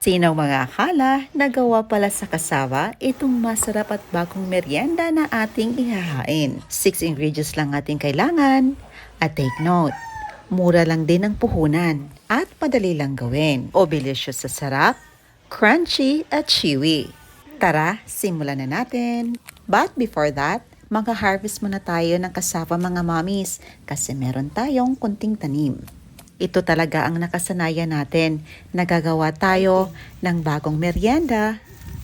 Sino mga akala na gawa pala sa kasava itong masarap at bagong merienda na ating ihahain? 6 ingredients lang ating kailangan. At take note, mura lang din ang puhunan at madali lang gawin. O delicious sa sarap, crunchy at chewy. Tara, simulan na natin. But before that, mag-harvest muna tayo ng kasava mga mommies kasi meron tayong kunting tanim. Ito talaga ang nakasanayan natin. Nagagawa tayo ng bagong merienda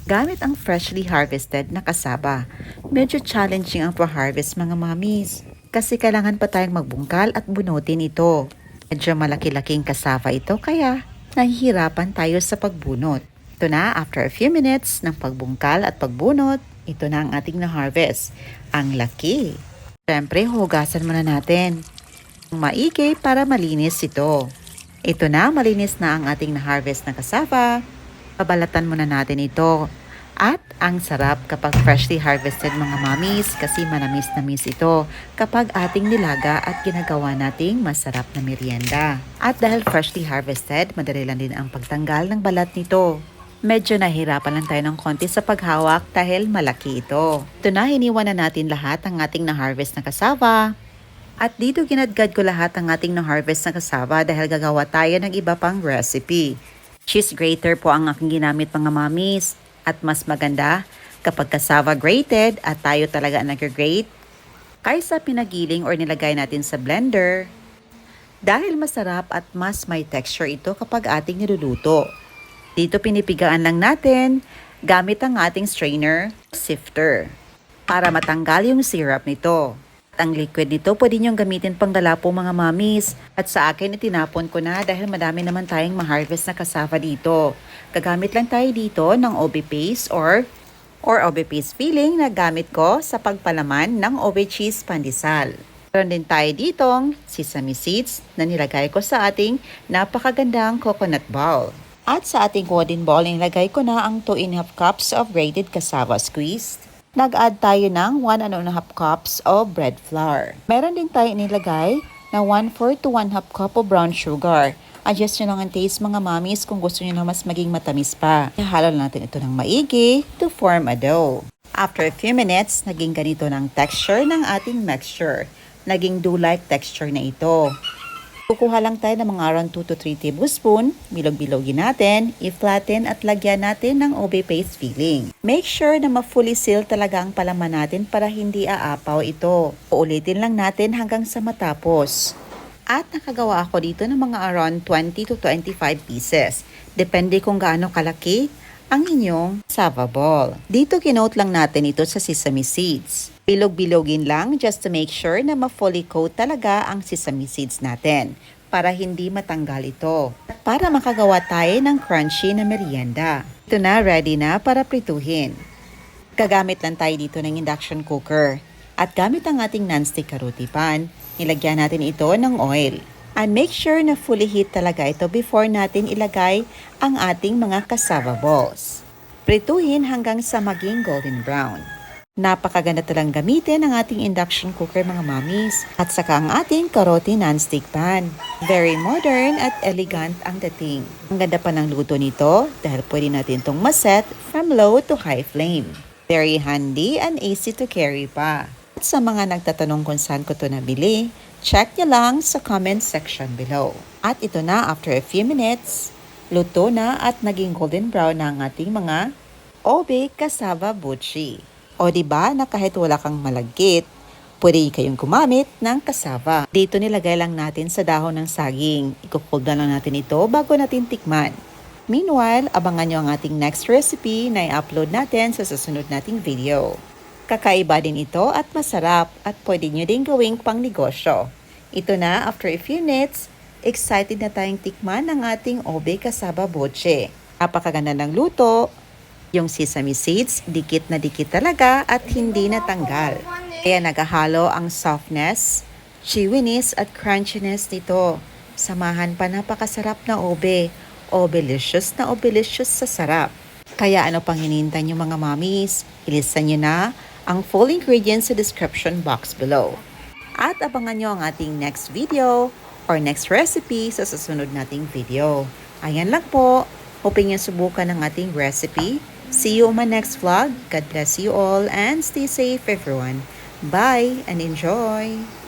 gamit ang freshly harvested na kasaba. Medyo challenging ang pa-harvest mga mommies kasi kailangan pa tayong magbungkal at bunutin ito. Medyo malaki-laking kasaba ito kaya nahihirapan tayo sa pagbunot. Ito na, after a few minutes ng pagbungkal at pagbunot, ito na ang ating na-harvest. Ang laki! Siyempre, hugasan muna natin maigi para malinis ito. Ito na, malinis na ang ating na-harvest na kasava. Babalatan muna natin ito. At ang sarap kapag freshly harvested mga mommies kasi manamis-namis ito kapag ating nilaga at ginagawa nating masarap na merienda. At dahil freshly harvested, madali lang din ang pagtanggal ng balat nito. Medyo nahirapan lang tayo ng konti sa paghawak dahil malaki ito. Ito na, hiniwan na natin lahat ang ating na-harvest na kasava. At dito ginadgad ko lahat ang ating na-harvest na kasava dahil gagawa tayo ng iba pang recipe. Cheese grater po ang aking ginamit mga mommies. At mas maganda kapag kasava grated at tayo talaga nag-grate kaysa pinagiling or nilagay natin sa blender. Dahil masarap at mas may texture ito kapag ating niluluto. Dito pinipigaan lang natin gamit ang ating strainer sifter para matanggal yung syrup nito. At ang liquid nito pwede niyong gamitin pang dalapo mga mommies. At sa akin itinapon ko na dahil madami naman tayong ma-harvest na kasava dito. Gagamit lang tayo dito ng OB paste or OB paste filling na gamit ko sa pagpalaman ng OB cheese pandesal. Meron din tayo ditong sesame seeds na nilagay ko sa ating napakagandang coconut ball. At sa ating wooden ball, nilagay ko na ang 2½ cups of grated cassava squeezed. Nag-add tayo ng 1½ cups of bread flour. Meron din tayo inilagay na 1/4 to 1/2 cup of brown sugar. Adjust nyo lang ang taste mga mommies kung gusto nyo na mas maging matamis pa. Ihalo natin ito ng maigi to form a dough. After a few minutes, naging ganito ng texture ng ating mixture. Naging dough-like texture na ito. Kukuha lang tayo ng mga around 2 to 3 tablespoon, bilog-bilogin natin, i-flatten at lagyan natin ng OB paste filling. Make sure na ma-fully seal talaga ang palaman natin para hindi aapaw ito. Uulitin lang natin hanggang sa matapos. At nakagawa ako dito ng mga around 20 to 25 pieces. Depende kung gaano kalaki ang inyong cassava ball. Dito kinote lang natin ito sa sesame seeds. Bilog-bilogin lang just to make sure na ma-fully coat talaga ang sesame seeds natin para hindi matanggal ito. At para makagawa tayo ng crunchy na merienda. Ito na, ready na para prituhin. Gagamit lang tayo dito ng induction cooker. At gamit ang ating non-stick roti pan, nilagyan natin ito ng oil. And make sure na fully heat talaga ito before natin ilagay ang ating mga cassava balls. Prituhin hanggang sa maging golden brown. Napakaganda talang gamitin ang ating induction cooker mga mommies at saka ang ating karote non-stick pan. Very modern at elegant ang dating. Ang ganda pa ng luto nito dahil pwede natin itong maset from low to high flame. Very handy and easy to carry pa. At sa mga nagtatanong kung saan ko ito nabili, check nyo lang sa comment section below. At ito na, after a few minutes, luto na at naging golden brown na ang ating mga OB cassava buchi. O diba na kahit wala kang malagkit, pwede kayong gumamit ng cassava. Dito nilagay lang natin sa dahon ng saging. Ikukold na lang natin ito bago natin tikman. Meanwhile, abangan nyo ang ating next recipe na i-upload natin sa susunod nating video. Kakaiba din ito at masarap at pwede nyo din gawing pang negosyo. Ito na, after a few minutes, excited na tayong tikman ang ating OB cassava buchi. Napakaganda ng luto. Yung sesame seeds, dikit na dikit talaga at hindi natanggal. Kaya naghahalo ang softness, chewiness at crunchiness nito. Samahan pa napakasarap na obe. Obelicious na obelicious sa sarap. Kaya ano pang hinihintay nyo mga mommies? Ilista nyo na ang full ingredients sa description box below. At abangan nyo ang ating next video or next recipe sa susunod nating video. Ayan lang po. Hoping niyo subukan ang ating recipe. See you on my next vlog. God bless you all and stay safe everyone. Bye and enjoy!